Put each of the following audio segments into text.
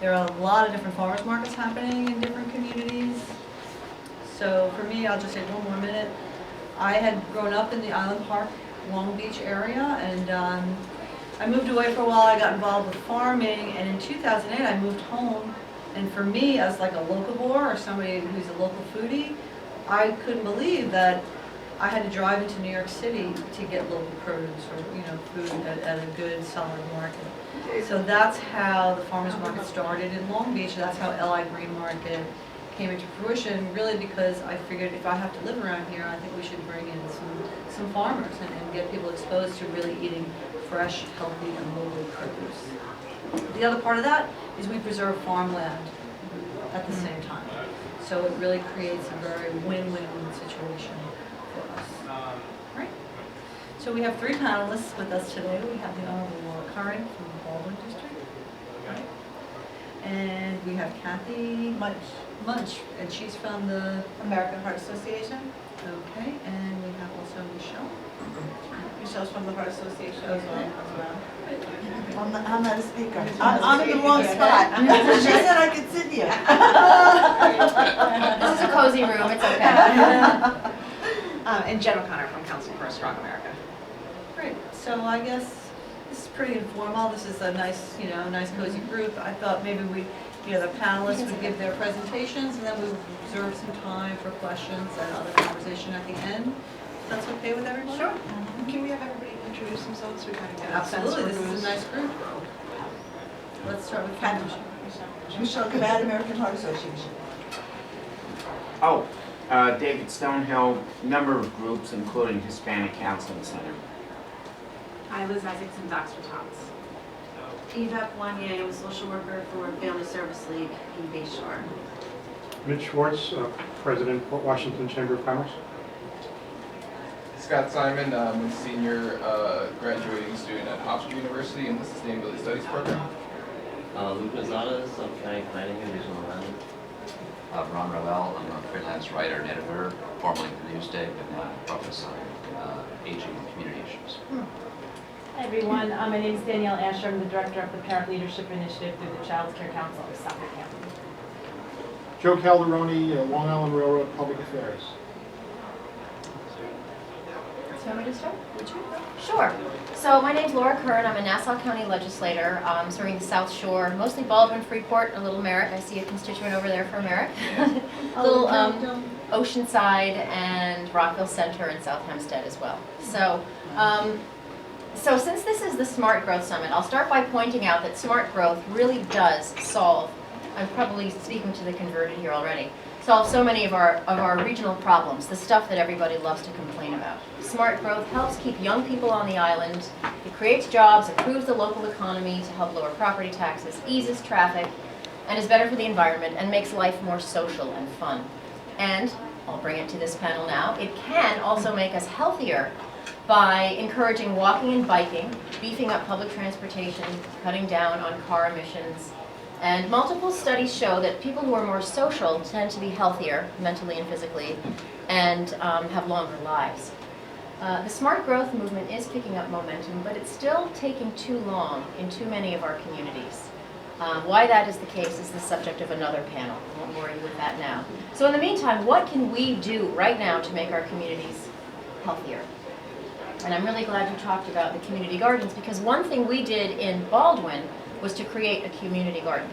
There are a lot of different farmers markets happening in different communities. So for me, I'll just take one more minute. I had grown up in the Island Park, Long Beach area, and I moved away for a while. I got involved with farming, and in 2008 I moved home. And for me, as like a locavore or somebody who's a local foodie, I couldn't believe that I had to drive into New York City to get local produce or food at a good, solid market. So that's how the farmers market started in Long Beach. That's how LI Green Market came into fruition, really because I figured if I have to live around here, I think we should bring in some farmers and get people exposed to really eating fresh, healthy, and local produce. The other part of that is we preserve farmland at the same time. So it really creates a very win-win-win situation for us. Right? So we have three panelists with us today. We have the Honorable Laura Curran from the Baldwin District. Right? And we have Kathy Munch, and she's from the American Heart Association. Okay, and we have also Michelle. Michelle's from the Heart Association Okay. as well. I'm not a speaker. I'm in the wrong spot. She said I could sit here. This is a cozy room, it's okay. And Jen O'Connor from Council for a Strong America. Great. So I guess this is pretty informal. This is a nice, nice cozy group. I thought maybe the panelists would give their presentations, and then we would reserve some time for questions and other conversation at the end. If that's okay with everybody? Sure. Can we have everybody introduce themselves? We kind of get Absolutely. a This sense for is a nice group. Let's start with Kathy. Michelle Cabat, American Heart Association. Oh, David Stonehill, number of groups, including Hispanic Counseling Center. Hi, Liz Isaacson, Docs for Tots. Eva Poignet, I'm a social worker for Family Service League in Bayshore. Mitch Schwartz, President, Port Washington Chamber of Commerce. Scott Simon, I'm a senior graduating student at Hofstra University in the Sustainability Studies program. Lucas Zadas, County Planning and Regional Development. Ron Rowell, I'm a freelance writer and editor, formerly at the Newsday, but now I focus on aging and community issues. Hi everyone, my name is Danielle Asher. I'm the director of the Parent Leadership Initiative through the Child Care Council of Suffolk County. Joe Calderoni, Long Island Railroad Public Affairs. So want me to start? Sure. So my name's Laura Curran. I'm a Nassau County legislator serving the South Shore, mostly Baldwin, Freeport, a little Merritt. I see a constituent over there for Merritt. A little Oceanside and Rockville Center and South Hempstead as well. So since this is the Smart Growth Summit, I'll start by pointing out that smart growth really does solve, I'm probably speaking to the converted here already, solve so many of our regional problems, the stuff that everybody loves to complain about. Smart growth helps keep young people on the island, it creates jobs, improves the local economy to help lower property taxes, eases traffic, and is better for the environment and makes life more social and fun. And, I'll bring it to this panel now, it can also make us healthier by encouraging walking and biking, beefing up public transportation, cutting down on car emissions. And multiple studies show that people who are more social tend to be healthier, mentally and physically, and have longer lives. The smart growth movement is picking up momentum, but it's still taking too long in too many of our communities. Why that is the case is the subject of another panel. I won't bore you with that now. So in the meantime, what can we do right now to make our communities healthier? And I'm really glad you talked about the community gardens, because one thing we did in Baldwin was to create a community garden.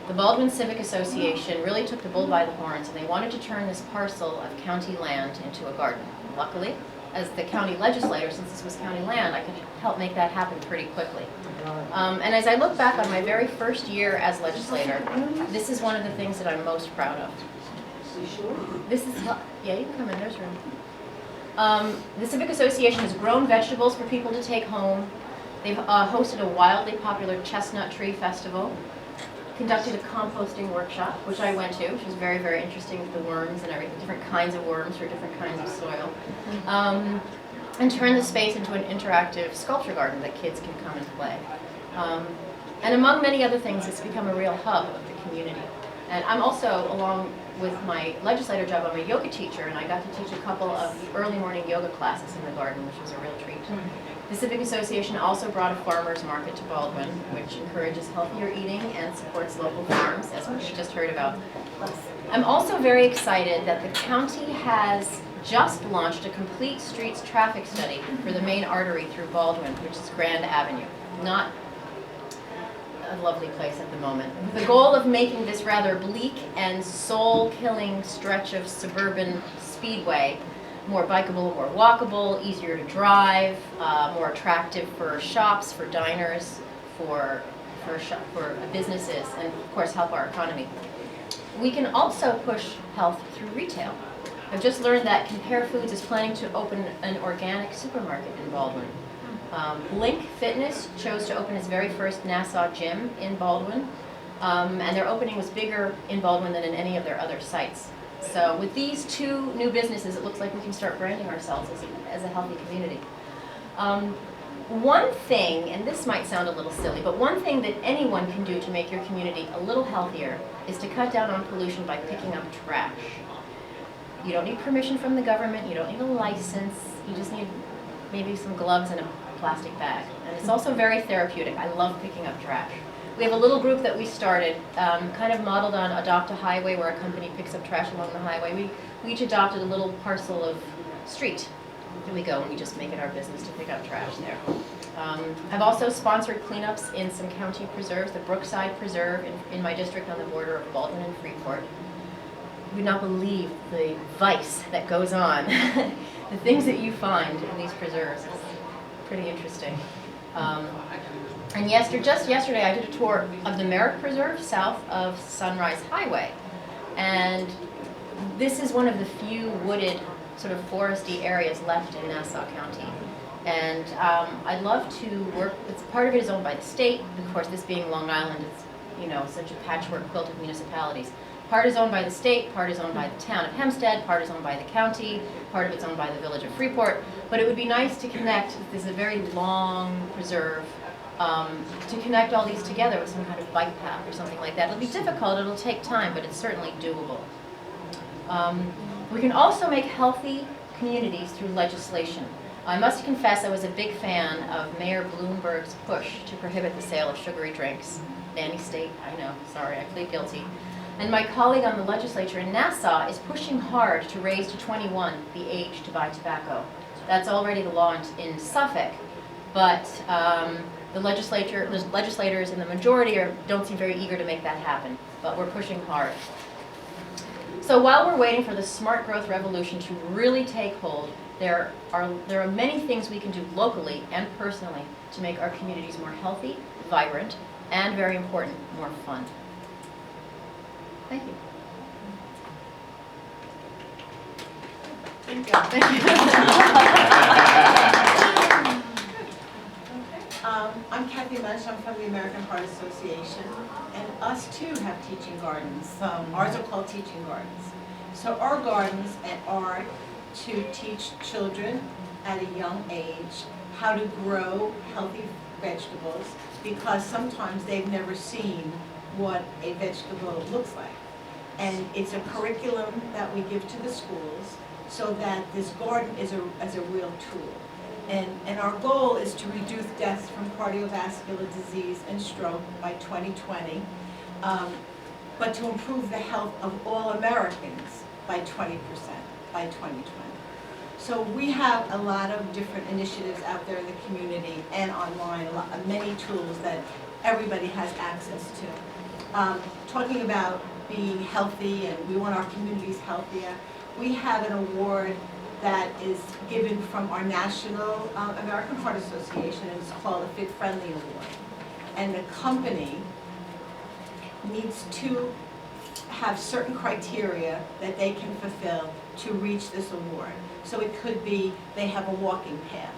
The Baldwin Civic Association really took the bull by the horns, and they wanted to turn this parcel of county land into a garden. Luckily, as the county legislator, since this was county land, I could help make that happen pretty quickly. And as I look back on my very first year as legislator, this is one of the things that I'm most proud of. This is, yeah, you can come in, there's room. The Civic Association has grown vegetables for people to take home. They've hosted a wildly popular chestnut tree festival, conducted a composting workshop, which I went to, which was very, very interesting with the worms and everything, different kinds of worms for different kinds of soil, and turned the space into an interactive sculpture garden that kids can come and play. And among many other things, it's become a real hub of the community. And I'm also, along with my legislator job, I'm a yoga teacher, and I got to teach a couple of the early morning yoga classes in the garden, which was a real treat. The Civic Association also brought a farmer's market to Baldwin, which encourages healthier eating and supports local farms, as we just heard about. I'm also very excited that the county has just launched a complete streets traffic study for the main artery through Baldwin, which is Grand Avenue. Not a lovely place at the moment. With the goal of making this rather bleak and soul-killing stretch of suburban speedway more bikeable, more walkable, easier to drive, more attractive for shops, for diners, for businesses, and of course help our economy. We can also push health through retail. I've just learned that Compare Foods is planning to open an organic supermarket in Baldwin. Blink Fitness chose to open its very first Nassau gym in Baldwin, and their opening was bigger in Baldwin than in any of their other sites. So with these two new businesses, it looks like we can start branding ourselves as a healthy community. One thing, and this might sound a little silly, but one thing that anyone can do to make your community a little healthier is to cut down on pollution by picking up trash. You don't need permission from the government, you don't need a license, you just need maybe some gloves and a plastic bag. And it's also very therapeutic. I love picking up trash. We have a little group that we started, kind of modeled on Adopt a Highway, where a company picks up trash along the highway. We each adopted a little parcel of street. Here we go, and we just make it our business to pick up trash there. I've also sponsored cleanups in some county preserves, the Brookside Preserve in my district on the border of Baldwin and Freeport. You would not believe the vice that goes on, the things that you find in these preserves. It's pretty interesting. And just yesterday, I did a tour of the Merrick Preserve south of Sunrise Highway. And this is one of the few wooded, sort of foresty areas left in Nassau County. And I'd love to work, part of it is owned by the state. Of course, this being Long Island, it's such a patchwork quilt of municipalities. Part is owned by the state, part is owned by the town of Hempstead, part is owned by the county, part of it's owned by the village of Freeport. But it would be nice to connect, this is a very long preserve, to connect all these together with some kind of bike path or something like that. It'll be difficult, it'll take time, but it's certainly doable. We can also make healthy communities through legislation. I must confess I was a big fan of Mayor Bloomberg's push to prohibit the sale of sugary drinks. Nanny State, I know, sorry, I plead guilty. And my colleague on the legislature in Nassau is pushing hard to raise to 21 the age to buy tobacco. That's already the law in Suffolk, but the legislators in the majority don't seem very eager to make that happen, but we're pushing hard. So while we're waiting for the smart growth revolution to really take hold, there are many things we can do locally and personally to make our communities more healthy, vibrant, and very important, more fun. Thank you. Thank you. Thank you. I'm Kathy Mensch, I'm from the American Heart Association, and us too have teaching gardens. Ours are called teaching gardens. So our gardens are to teach children at a young age how to grow healthy vegetables, because sometimes they've never seen what a vegetable looks like. And it's a curriculum that we give to the schools so that this garden is a real tool. And our goal is to reduce deaths from cardiovascular disease and stroke by 2020, but to improve the health of all Americans by 20% by 2020. So we have a lot of different initiatives out there in the community and online, many tools that everybody has access to. Talking about being healthy, and we want our communities healthier, we have an award that is given from our National American Heart Association, and it's called the Fit Friendly Award. And the company needs to have certain criteria that they can fulfill to reach this award. So it could be they have a walking path,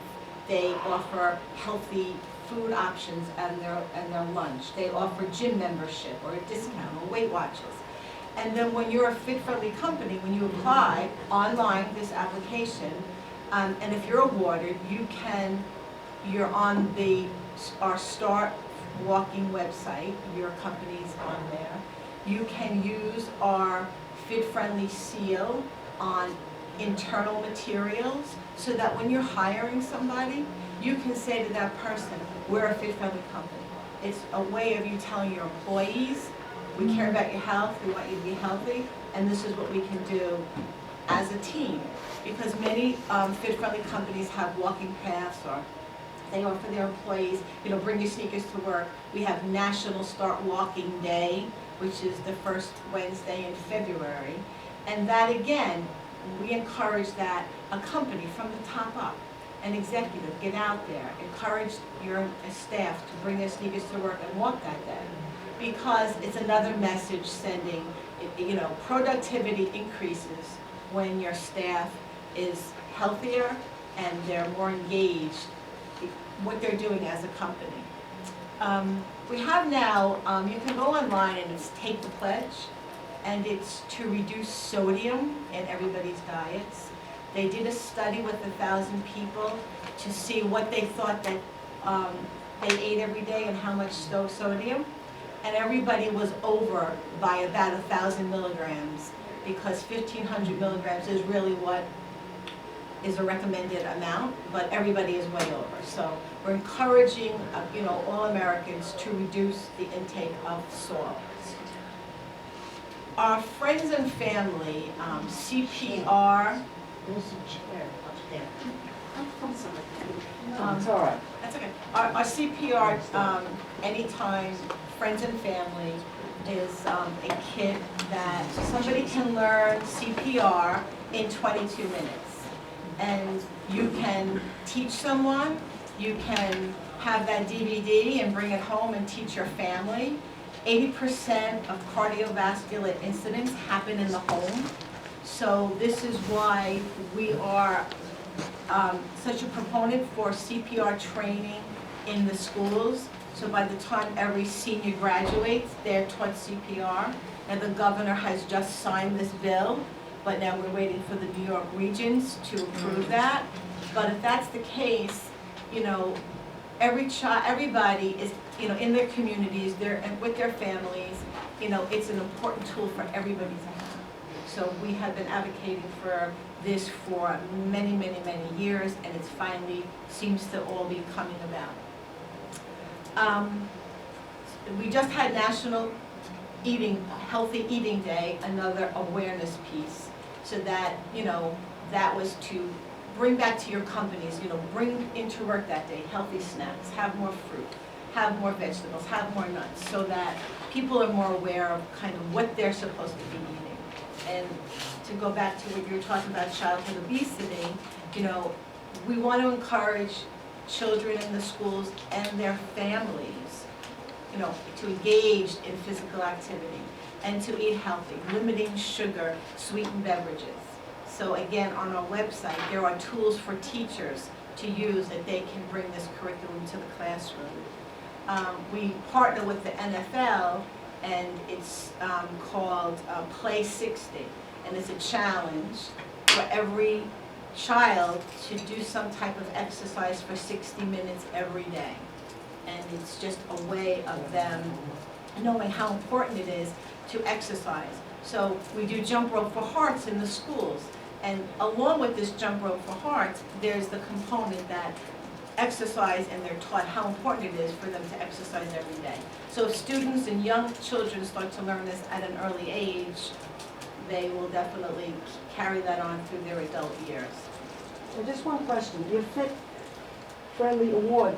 they offer healthy food options and their lunch, they offer gym membership or a discount or Weight Watchers. And then when you're a fit-friendly company, when you apply online this application, and if you're awarded, you're on our Start Walking website, your company's on there. You can use our fit-friendly seal on internal materials, so that when you're hiring somebody, you can say to that person, we're a Fit Friendly company. It's a way of you telling your employees, we care about your health, we want you to be healthy, and this is what we can do as a team. Because many Fit Friendly companies have walking paths, or they offer their employees, bring your sneakers to work. We have National Start Walking Day, which is the first Wednesday in February. And that again, we encourage that a company from the top up, an executive, get out there, encourage your staff to bring their sneakers to work and walk that day. Because it's another message sending, productivity increases when your staff is healthier and they're more engaged in what they're doing as a company. We have now, you can go online and it's Take the Pledge, and it's to reduce sodium in everybody's diets. They did a study with 1,000 people to see what they thought that they ate every day and how much sodium. And everybody was over by about 1,000 milligrams, because 1,500 milligrams is really what is a recommended amount, but everybody is way over. So we're encouraging, all Americans to reduce the intake of salt. Our friends and family, CPR. There's a chair up there. It's all right. That's okay. Our CPR, anytime, friends and family, is a kit that somebody can learn CPR in 22 minutes. And you can teach someone, you can have that DVD and bring it home and teach your family. 80% of cardiovascular incidents happen in the home. So this is why we are such a proponent for CPR training in the schools. So by the time every senior graduates, they're taught CPR. And the governor has just signed this bill, but now we're waiting for the New York regions to approve that. But if that's the case, everybody is, in their communities, they're with their families, it's an important tool for everybody to have. So we have been advocating for this for many, many, many years, and it's finally seems to all be coming about. We just had National Healthy Eating Day, another awareness piece, so that, that was to bring back to your companies, bring into work that day healthy snacks, have more fruit, have more vegetables, have more nuts, so that people are more aware of kind of what they're supposed to be eating. And to go back to what you were talking about, childhood obesity, we want to encourage children in the schools and their families, to engage in physical activity and to eat healthy, limiting sugar, sweetened beverages. So again, on our website, there are tools for teachers to use that they can bring this curriculum to the classroom. We partner with the NFL, and it's called Play 60, and it's a challenge for every child to do some type of exercise for 60 minutes every day. And it's just a way of them knowing how important it is to exercise. So we do jump rope for hearts in the schools, and along with this jump rope for hearts, there's the component that exercise, and they're taught how important it is for them to exercise every day. So if students and young children start to learn this at an early age, they will definitely carry that on through their adult years. So just one question, your Fit Friendly Award,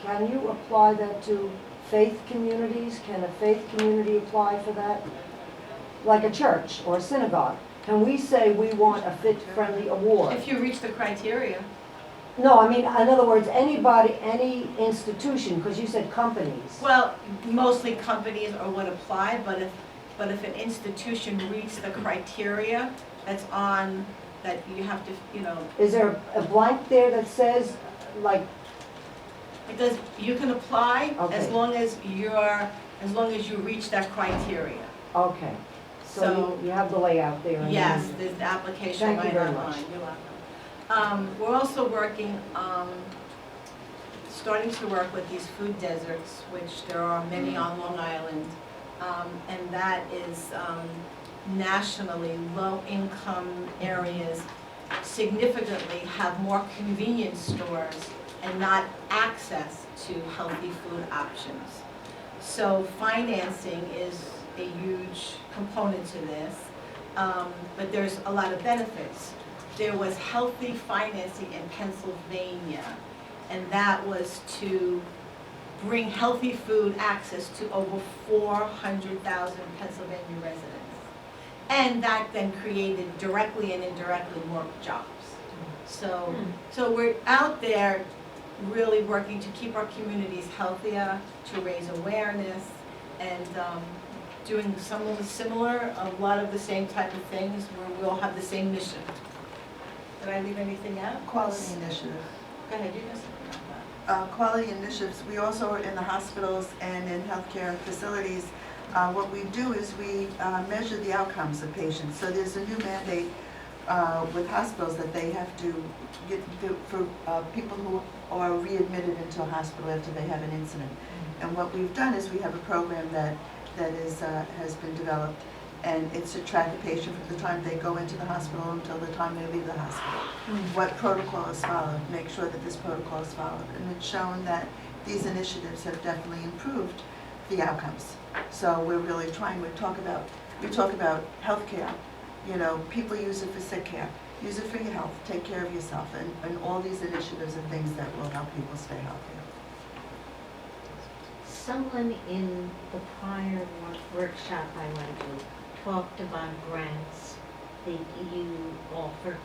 can you apply that to faith communities? Can a faith community apply for that? Like a church or a synagogue? Can we say we want a Fit Friendly Award? If you reach the criteria. No, I mean, in other words, anybody, any institution, because you said companies. Well, mostly companies are what apply, but if an institution reaches the criteria that's on, that you have to, Is there a blank there that says, like? It does, you can apply Okay. as long as you reach that criteria. Okay. So you have the layout there. and Yes, then- there's the application Thank you right very online. much. You're welcome. We're also working, starting to work with these food deserts, which there are many on Long Island, and that is nationally low-income areas significantly have more convenience stores and not access to healthy food options. So financing is a huge component to this, but there's a lot of benefits. There was healthy financing in Pennsylvania, and that was to bring healthy food access to over 400,000 Pennsylvania residents. And that then created directly and indirectly more jobs. So we're out there really working to keep our communities healthier, to raise awareness, and doing some of the similar, a lot of the same type of things where we'll have the same mission. Did I leave anything out? Quality initiative. Go ahead, you know something about Quality initiatives, we also are in the hospitals and in healthcare facilities. What we do is we measure the outcomes of patients. So there's a new mandate with hospitals that they have to get for people who are readmitted into a hospital after they have an incident. And what we've done is we have a program that has been developed, and it's to track a patient from the time they go into the hospital until the time they leave the hospital. What protocol is followed, make sure that this protocol is followed. And it's shown that these initiatives have definitely improved the outcomes. So we're really trying, we talk about healthcare. You know, people use it for sick care, use it for your health, take care of yourself, and all these initiatives and things that will help people stay healthy. Someone in the prior workshop I went to talked about grants that you offer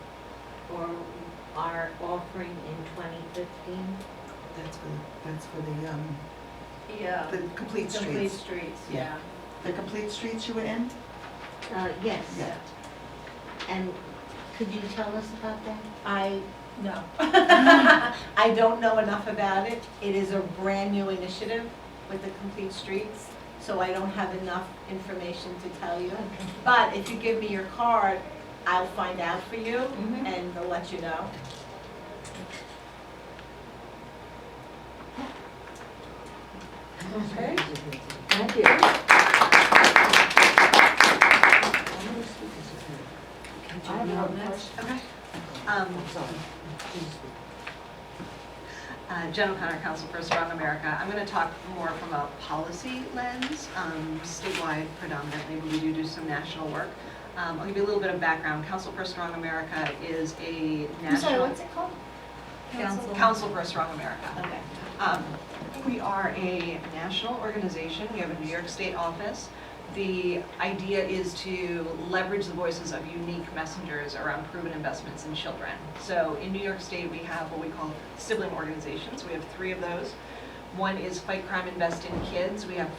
or are offering in 2015. That's for the Yeah. the complete streets. Complete streets, yeah. The complete streets you were in? Yes. Yeah. And could you tell us about that? No. I don't know enough about it. It is a brand new initiative with the complete streets, so I don't have enough information to tell you. But if you give me your card, I'll find out for you and I'll let you know. Okay. Thank you. I have one next. Okay. Jen O'Connor, Council for Strong America. I'm going to talk more from a policy lens, statewide predominantly, but we do some national work. I'll give you a little bit of background. Council for Strong America is a national... I'm sorry, what's it called? Council for Strong America. Okay. We are a national organization. We have a New York State office. The idea is to leverage the voices of unique messengers around proven investments in children. So in New York State, we have what we call sibling organizations. We have 3 of those. One is Fight Crime, Invest in Kids. We have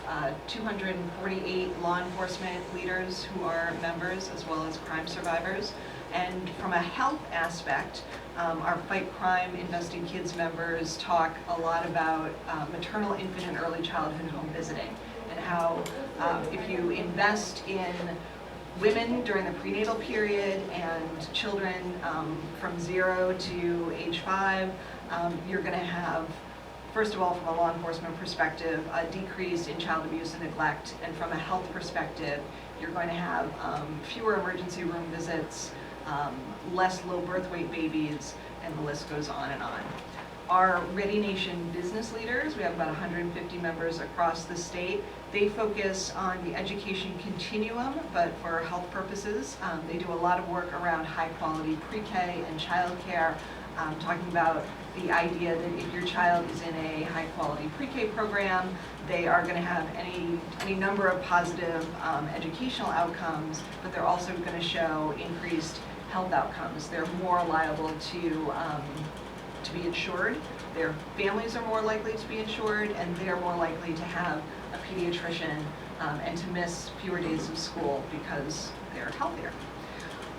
248 law enforcement leaders who are members, as well as crime survivors. And from a health aspect, our Fight Crime, Invest in Kids members talk a lot about maternal, infant, and early childhood home visiting, and how if you invest in women during the prenatal period and children from 0 to age 5, you're going to have, first of all, from a law enforcement perspective, a decrease in child abuse and neglect, and from a health perspective, you're going to have fewer emergency room visits, less low birth weight babies, and the list goes on and on. Our Ready Nation business leaders, we have about 150 members across the state. They focus on the education continuum, but for health purposes. They do a lot of work around high quality pre-K and childcare, talking about the idea that if your child is in a high quality pre-K program, they are going to have any number of positive educational outcomes, but they're also going to show increased health outcomes. They're more liable to be insured, their families are more likely to be insured, and they're more likely to have a pediatrician and to miss fewer days of school because they're healthier.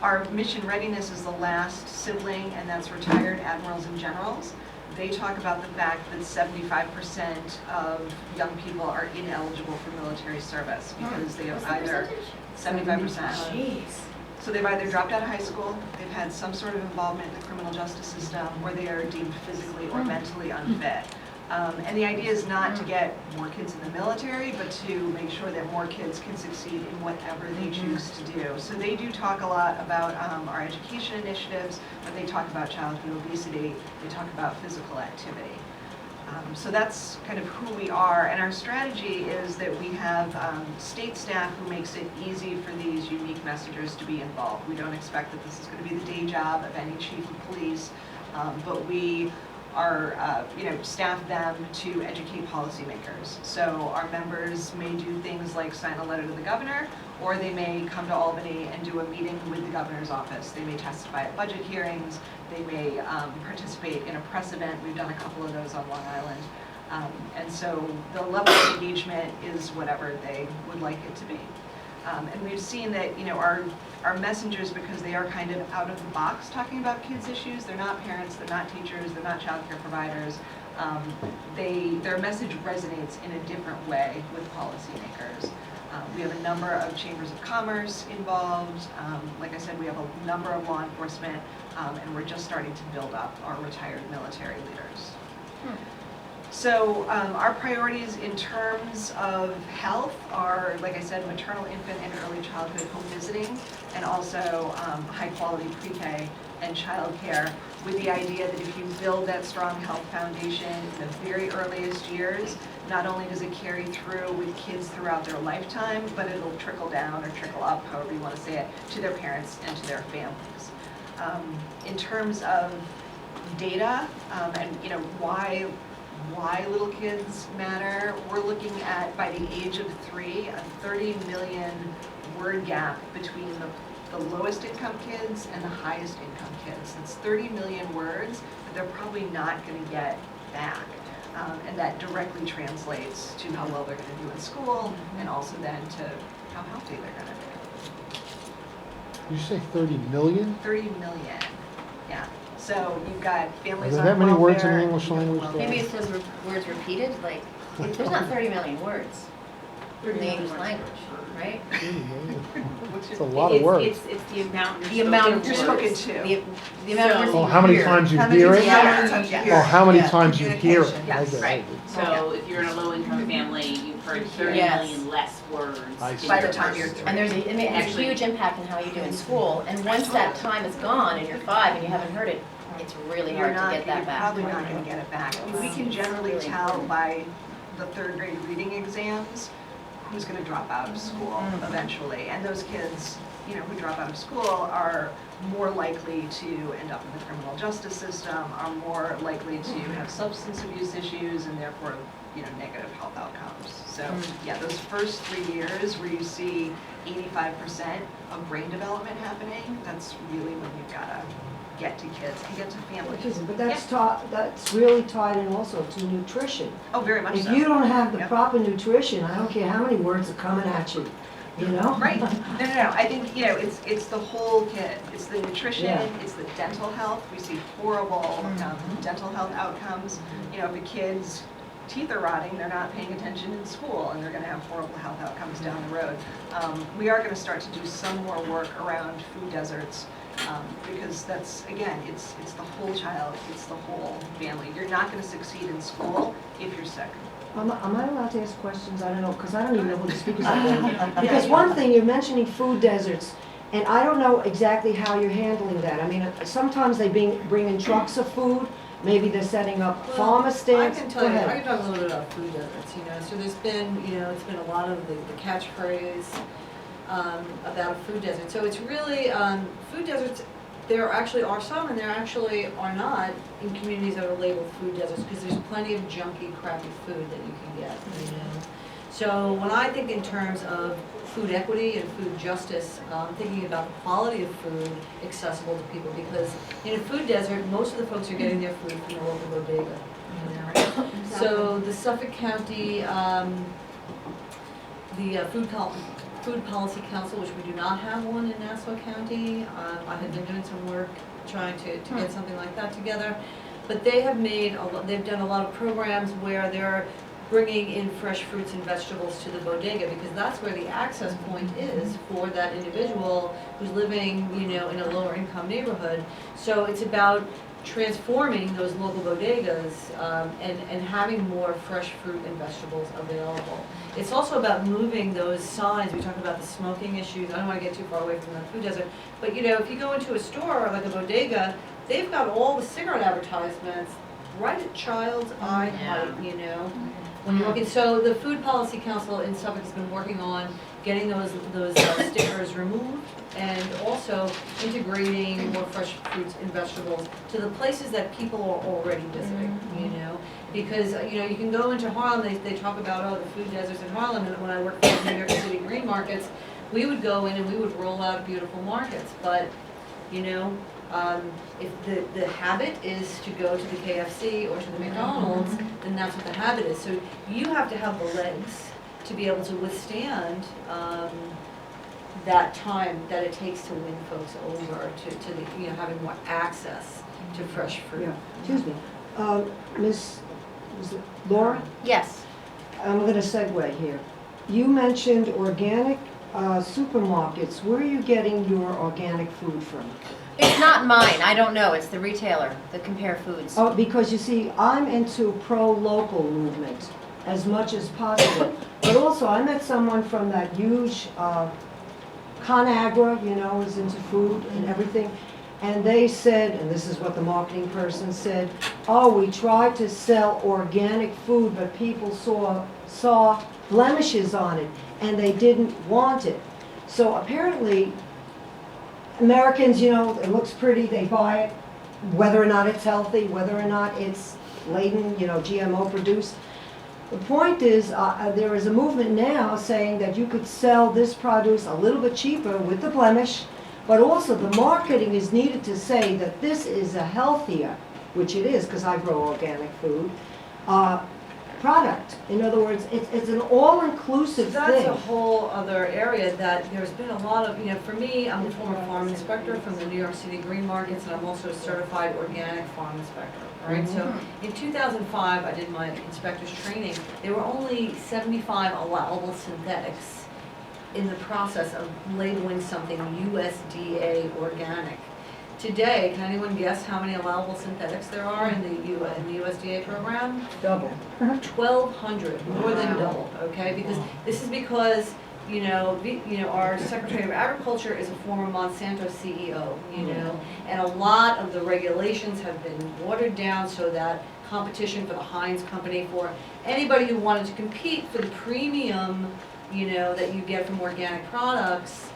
Our mission readiness is the last sibling, and that's retired admirals and generals. They talk about the fact that 75% of young people are ineligible for military service because they have either 75%. Jeez. So they've either dropped out of high school, they've had some sort of involvement in the criminal justice system, or they are deemed physically or mentally unfit. And the idea is not to get more kids in the military, but to make sure that more kids can succeed in whatever they choose to do. So they do talk a lot about our education initiatives, but they talk about childhood obesity, they talk about physical activity. So that's kind of who we are, and our strategy is that we have state staff who makes it easy for these unique messengers to be involved. We don't expect that this is going to be the day job of any chief of police, but we are, staff them to educate policymakers. So our members may do things like sign a letter to the governor, or they may come to Albany and do a meeting with the governor's office. They may testify at budget hearings. They may participate in a press event. We've done a couple of those on Long Island. And so the level of engagement is whatever they would like it to be. And we've seen that, our messengers, because they are kind of out of the box talking about kids' issues, they're not parents, they're not teachers, they're not childcare providers, their message resonates in a different way with policymakers. We have a number of chambers of commerce involved. Like I said, we have a number of law enforcement, and we're just starting to build up our retired military leaders. So our priorities in terms of health are, like I said, maternal, infant, and early childhood home visiting, and also high-quality pre-K and childcare, with the idea that if you build that strong health foundation in the very earliest years, not only does it carry through with kids throughout their lifetime, but it'll trickle down or trickle up, however you want to say it, to their parents and to their families. In terms of data and why little kids matter, we're looking at, by the age of 3, a 30 million word gap between the lowest income kids and the highest income kids. That's 30 million words that they're probably not going to get back. And that directly translates to how well they're going to do in school, and also then to how healthy they're going to be. You say 30 million? 30 million, yeah. So you've got Are families there on that many words in the welfare, English language? Maybe it's those words repeated, like, there's not 30 million words in the English language, right? 30 million. It's a lot of words. It's the amount The amount of You're words. spoken to. The amount of words Oh, you how many hear. times you How many hear it? times you hear Oh, it? how many Yeah, times you hear it? communication. Yes, Okay. right. So if you're in a low-income family, you've heard 30 Yes. million less words. I see. By the time you're 3. And it has a Actually- huge impact on how you do in school. And once that time is gone and you're 5 and you haven't heard it, it's really hard to get that You're back. probably not going to get it back. I mean, we can generally tell by the 3rd grade reading exams who's going to drop out of school eventually. And those kids, who drop out of school are more likely to end up in the criminal justice system, are more likely to have substance abuse issues, and therefore, negative health outcomes. So, yeah, those first 3 years where you see 85% of brain development happening, that's really when you've got to get to kids and get to families. But that's really tied in also to nutrition. Oh, very much If so. you don't have the Yep. proper nutrition, I don't care how many words are coming at you, Right. No. I think, it's the whole kid. It's the nutrition, Yeah. it's the dental health. We see horrible dental health outcomes. If a kid's teeth are rotting, they're not paying attention in school, and they're going to have horrible health outcomes down the road. We are going to start to do some more work around food deserts, because that's, again, it's the whole child, it's the whole family. You're not going to succeed in school if you're sick. Am I allowed to ask questions? I don't know, because I don't even know who the speakers are. Because one thing, you're mentioning food deserts, and I don't know exactly how you're handling that. I mean, sometimes they bring in trucks of food, maybe they're setting up farmer stands. I can Go tell you, ahead. I can talk a little bit about food deserts, so there's been, it's been a lot of the catchphrase about a food desert. So it's really, food deserts, there actually are some, and there actually are not in communities that are labeled food deserts, because there's plenty of junky, crappy food that you can get, So when I think in terms of food equity and food justice, I'm thinking about the quality of food accessible to people, because in a food desert, most of the folks are getting their food from the local bodega. So the Suffolk County, the Food Policy Council, which we do not have one in Nassau County. I had been doing some work trying to get something like that together. But they have they've done a lot of programs where they're bringing in fresh fruits and vegetables to the bodega, because that's where the access point is for that individual who's living, in a lower income neighborhood. So it's about transforming those local bodegas and having more fresh fruit and vegetables available. It's also about moving those signs. We talked about the smoking issues. I don't want to get too far away from the food desert, but you know, if you go into a store like a bodega, they've got all the cigarette advertisements right at child's eye height, you know. When you're looking, so the Food Policy Council in Suffolk has been working on getting those stickers removed and also integrating more fresh fruits and vegetables to the places that people are already visiting, you know. Because, you know, you can go into Harlem, they talk about, oh, the food deserts in Harlem, and when I worked for the New York City green markets, we would go in and we would roll out beautiful markets, but, you know, if the habit is to go to the KFC or to the McDonald's, then that's what the habit is. So you have to have the legs to be able to withstand that time that it takes to win folks over to the, you know, having more access to fresh fruit. Yeah, excuse me. Miss Laura? Yes. I'm going to segue here. You mentioned organic supermarkets. Where are you getting your organic food from? It's not mine, I don't know, it's the retailer, the Compare Foods. Oh, because you see, I'm into pro-local movement as much as possible. But also, I met someone from that huge ConAgra, you know, is into food and everything. And they said, and this is what the marketing person said, oh, we tried to sell organic food, but people saw blemishes on it, and they didn't want it. So apparently, Americans, you know, it looks pretty, they buy it, whether or not it's healthy, whether or not it's laden, you know, GMO produced. The point is, there is a movement now saying that you could sell this produce a little bit cheaper with the blemish, but also the marketing is needed to say that this is a healthier, which it is, because I grow organic food, product. In other words, it's an all-inclusive thing. That's a whole other area that there's been a lot of, you know, for me, I'm a former farm inspector from the New York City green markets, and I'm also a certified organic farm inspector, right? So in 2005, I did my inspector's training. There were only 75 allowable synthetics in the process of labeling something USDA organic. Today, can anyone guess how many allowable synthetics there are in the USDA program? Double. 1,200, more than double, okay? Because this is because, you know, our Secretary of Agriculture is a former Monsanto CEO, you know, and a lot of the regulations have been watered down so that competition for the Heinz company, for anybody who wanted to compete for the premium, you know, that you get from organic products,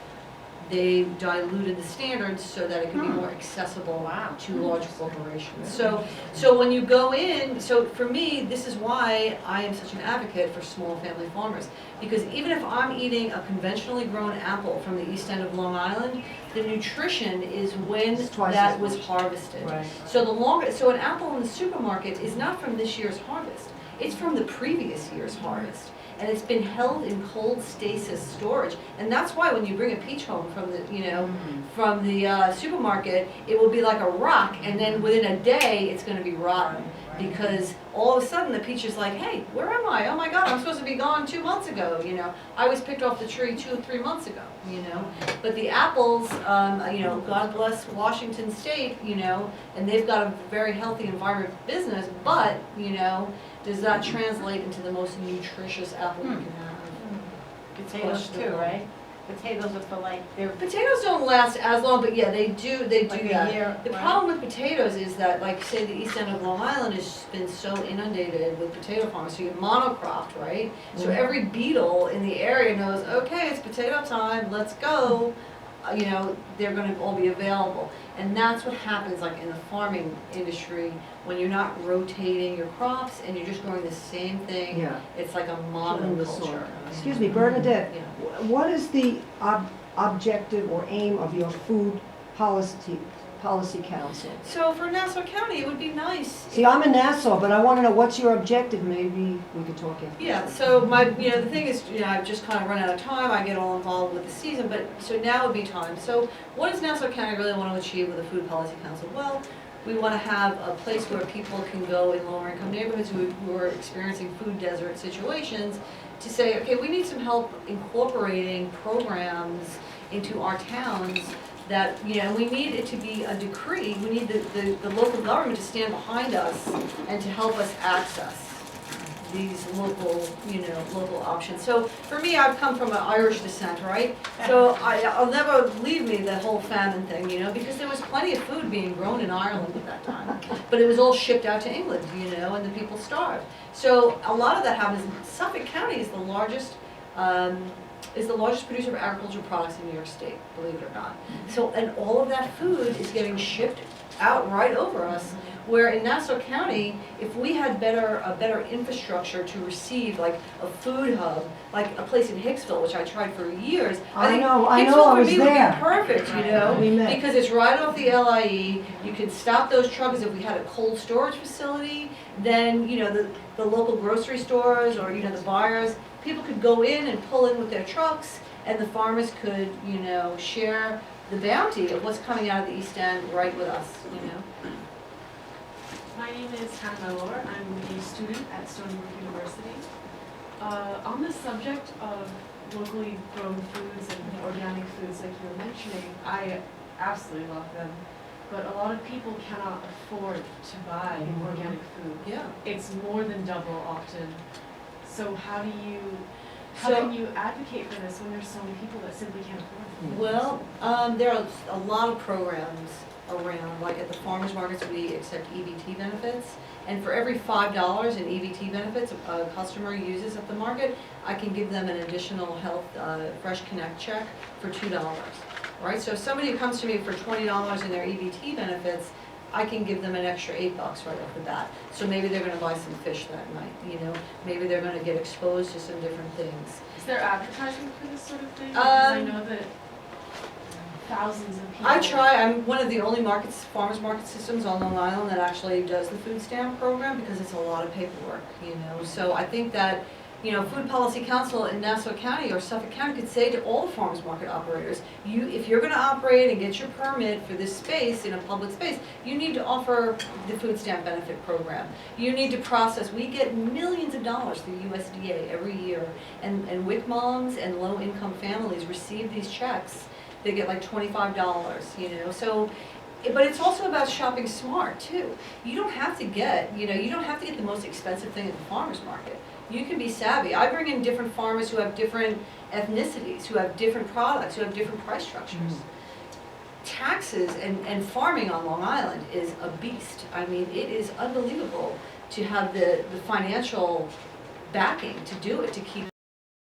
they diluted the standards so that it could be more accessible to large corporations. So when you go in, so for me, this is why I am such an advocate for small family farmers. Because even if I'm eating a conventionally grown apple from the east end of Long Island, the nutrition is when that was harvested. Right. So an apple in the supermarket is not from this year's harvest. It's from the previous year's harvest. And it's been held in cold stasis storage. And that's why when you bring a peach home from the, you know, from the supermarket, it will be like a rock, and then within a day, it's gonna be rotten. Because all of a sudden, the peach is like, hey, where am I? Oh my God, I'm supposed to be gone 2 months ago, you know. I was picked off the tree 2 or 3 months ago, you know. But the apples, you know, God bless Washington State, you know, and they've got a very healthy environment business, but, you know, does that translate into the most nutritious apple you can have? Potatoes too, right? Potatoes are for like, they're Potatoes don't last as long, but yeah, they do like a that. year, The right? problem with potatoes is that, like, say the east end of Long Island has been so inundated with potato farms, so you monocropped, right? So every beetle in the area knows, okay, it's potato time, let's go. You know, they're gonna all be available. And that's what happens, like, in the farming industry, when you're not rotating your crops and you're just growing the same thing. Yeah. It's like a Killing the soil. monoculture. Excuse me, Bernadette, Yeah. what is the objective or aim of your food policy council? So for Nassau County, it would be nice. See, I'm in Nassau, but I want to know what's your objective. Maybe we could talk after. Yeah, so you know, the thing is, you know, I've just kind of run out of time. I get all involved with the season, but so now would be time. So what does Nassau County really want to achieve with the Food Policy Council? Well, we want to have a place where people can go in lower income neighborhoods who are experiencing food desert situations to say, okay, we need some help incorporating programs into our towns that, you know, we need it to be a decree, we need the local government to stand behind us and to help us access these local, you know, local options. So for me, I've come from an Irish descent, right? So I'll never leave me the whole famine thing, you know, because there was plenty of food being grown in Ireland at that time. But it was all shipped out to England, you know, and the people starved. So a lot of that happens. Suffolk County is the largest producer of agricultural products in New York State, believe it or not. So, and all of that food is getting shipped out right over us. Where in Nassau County, if we had a better infrastructure to receive, like a food hub, like a place in Hicksville, which I tried for years. I know, Hicksville I for was me would be there. perfect, you know, We met. because it's right off the LIE. You can stop those trucks. If we had a cold storage facility, then, you know, the local grocery stores or, you know, the buyers, people could go in and pull in with their trucks, and the farmers could, you know, share the bounty of what's coming out of the East End right with us, you know. My name is Hannah Mellor. I'm a student at Stony Brook University. On the subject of locally grown foods and organic foods like you were mentioning, I absolutely love them. But a lot of people cannot afford to buy organic food. Yeah. It's more than double often. So how So- can you advocate for this when there's so many people that simply can't afford it? Well, there are a lot of programs around, like at the farmers markets, we accept EBT benefits. And for every $5 in EBT benefits a customer uses at the market, I can give them an additional health Fresh Connect check for $2. Right? So if somebody comes to me for $20 in their EBT benefits, I can give them an extra $8 right off the bat. So maybe they're gonna buy some fish that night, you know? Maybe they're gonna get exposed to some different things. Is there advertising for this sort of thing? Because I know that thousands of people. I'm one of the only farmers market systems on Long Island that actually does the food stamp program because it's a lot of paperwork, you know? So I think that, you know, Food Policy Council in Nassau County or Suffolk County could say to all the farmers market operators, if you're gonna operate and get your permit for this space in a public space, you need to offer the food stamp benefit program. You need to process, we get millions of dollars through USDA every year, and WIC moms and low income families receive these checks. They get like $25, you know, so, but it's also about shopping smart too. You don't have to get the most expensive thing at the farmer's market. You can be savvy. I bring in different farmers who have different ethnicities, who have different products, who have different price structures. Taxes and farming on Long Island is a beast. I mean, it is unbelievable to have the financial backing to do it, to keep